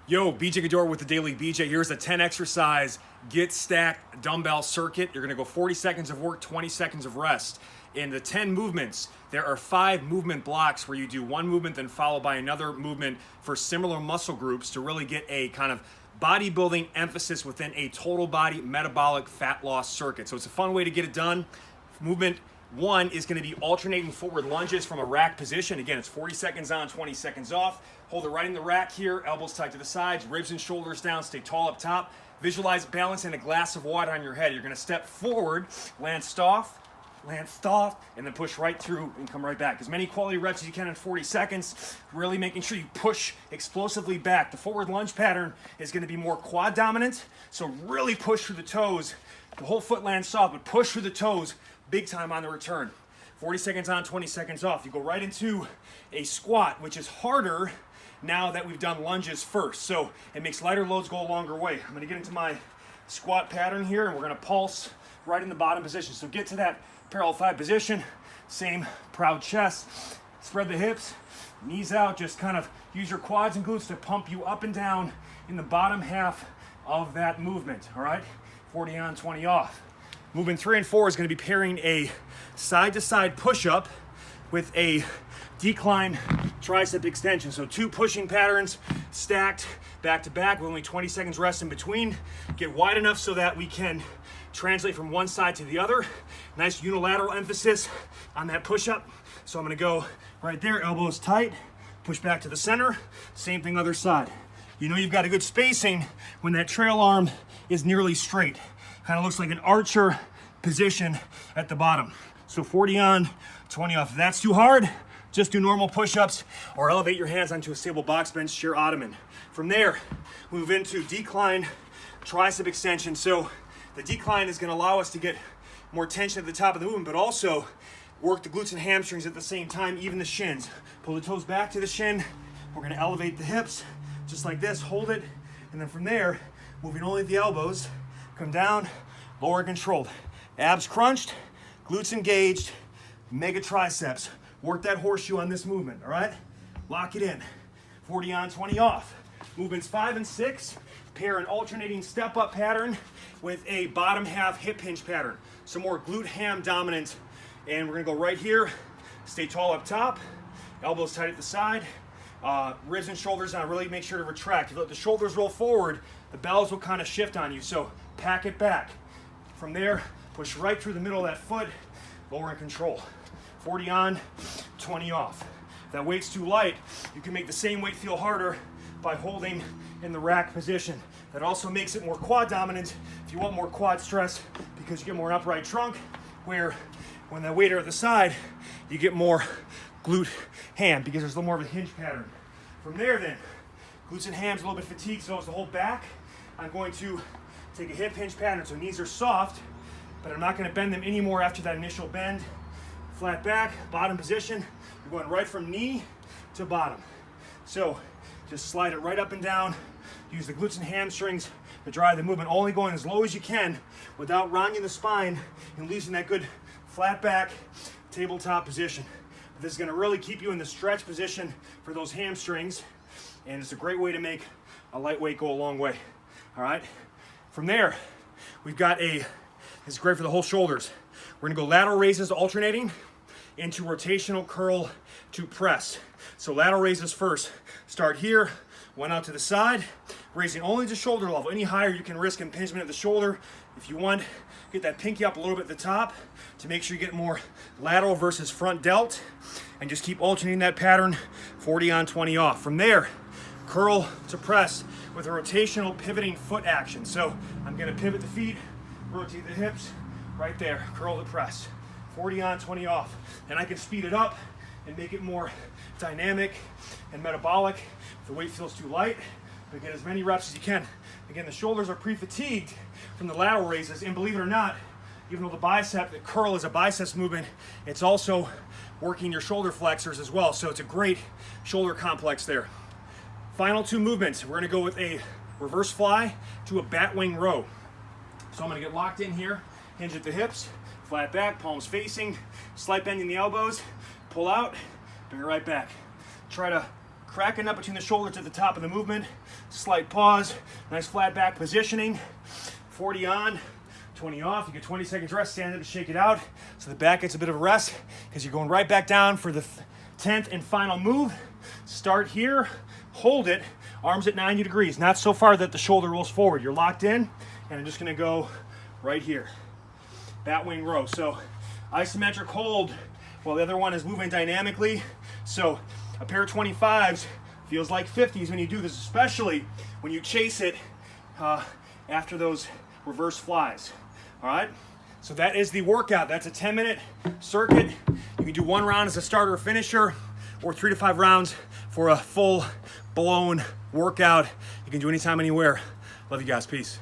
Yo, BJ Gaddour with the Daily BJ. Here's a 10 exercise get stacked dumbbell circuit. You're gonna go 40 seconds of work, 20 seconds of rest. In the 10 movements, there are 5 movement blocks where you do one movement then followed by another movement for similar muscle groups to really get a kind of bodybuilding emphasis within a total body metabolic fat loss circuit. So it's a fun way to get it done. Movement 1 is going to be alternating forward lunges from a rack position. Again, it's 40 seconds on, 20 seconds off. Hold it right in the rack here, elbows tight to the sides, ribs and shoulders down, stay tall up top. Visualize balance in a glass of water on your head. You're going to step forward, land soft, and then push right through and come right back. As many quality reps as you can in 40 seconds, really making sure you push explosively back. The forward lunge pattern is going to be more quad dominant, so really push through the toes. The whole foot lands soft, but push through the toes big time on the return. 40 seconds on, 20 seconds off. You go right into a squat, which is harder now that we've done lunges first. So it makes lighter loads go a longer way. I'm gonna get into my squat pattern here and we're gonna pulse right in the bottom position. So get to that parallel thigh position, same proud chest, spread the hips, knees out, just kind of use your quads and glutes to pump you up and down in the bottom half of that movement, all right? 40 on, 20 off. Movement 3 and 4 is gonna be pairing a side-to-side push-up with a decline tricep extension. So 2 pushing patterns stacked back to back with only 20 seconds rest in between. Get wide enough so that we can translate from one side to the other. Nice unilateral emphasis on that push-up. So I'm gonna go right there, elbows tight, push back to the center. Same thing other side. You know you've got a good spacing when that trail arm is nearly straight. Kind of looks like an archer position at the bottom. So 40 on, 20 off. If that's too hard, just do normal push-ups or elevate your hands onto a stable box bench chair ottoman. From there, move into decline tricep extension. So the decline is going to allow us to get more tension at the top of the movement, but also work the glutes and hamstrings at the same time, even the shins. Pull the toes back to the shin. We're going to elevate the hips just like this, hold it, and then from there, moving only the elbows, come down, lower controlled. Abs crunched, glutes engaged, mega triceps. Work that horseshoe on this movement, all right? Lock it in. 40 on, 20 off. Movements 5 and 6, pair an alternating step-up pattern with a bottom half hip hinge pattern. Some more glute ham dominant. And we're gonna go right here, stay tall up top, elbows tight at the side, ribs and shoulders down, really make sure to retract. If you let the shoulders roll forward, the bells will kind of shift on you, so pack it back. From there, push right through the middle of that foot, lower and control. 40 on, 20 off. If that weight's too light, you can make the same weight feel harder by holding in the rack position. That also makes it more quad dominant if you want more quad stress because you get more upright trunk, where when that weight are at the side, you get more glute ham because there's a little more of a hinge pattern. From there then, glutes and hams a little bit fatigued, so as to hold back, I'm going to take a hip hinge pattern. So knees are soft, but I'm not gonna bend them anymore after that initial bend. Flat back, bottom position. You're going right from knee to bottom. So just slide it right up and down. Use the glutes and hamstrings to drive the movement, only going as low as you can without rounding the spine and losing that good flat back tabletop position. This is gonna really keep you in the stretch position for those hamstrings, and it's a great way to make a lightweight go a long way, all right? From there, we've got this is great for the whole shoulders. We're gonna go lateral raises alternating into rotational curl to press. So lateral raises first. Start here, one out to the side, raising only to shoulder level. Any higher, you can risk impingement at the shoulder. If you want, get that pinky up a little bit at the top to make sure you get more lateral versus front delt, and just keep alternating that pattern, 40 on, 20 off. From there, curl to press with a rotational pivoting foot action. So I'm gonna pivot the feet, rotate the hips, right there, curl to press. 40 on, 20 off. And I can speed it up and make it more dynamic and metabolic. If the weight feels too light, but get as many reps as you can. Again, the shoulders are pre-fatigued from the lateral raises, and believe it or not, even though the curl is a biceps movement, it's also working your shoulder flexors as well. So it's a great shoulder complex there. Final 2 movements. We're gonna go with a reverse fly to a batwing row. So I'm gonna get locked in here, hinge at the hips, flat back, palms facing, slight bend in the elbows, pull out, bring it right back. Try to cracking up between the shoulders at the top of the movement. Slight pause, nice flat back positioning. 40 on, 20 off. You get 20 seconds rest, stand up and shake it out. So the back gets a bit of a rest because you're going right back down for the 10th and final move. Start here, hold it, arms at 90 degrees, not so far that the shoulder rolls forward. You're locked in, and I'm just gonna go right here. Batwing row. So isometric hold while the other one is moving dynamically. So a pair of 25s feels like 50s when you do this, especially when you chase it after those reverse flies. All right, so that is the workout. That's a 10-minute circuit. You can do 1 round as a starter or finisher, or 3 to 5 rounds for a full blown workout. You can do anytime, anywhere. Love you guys. Peace.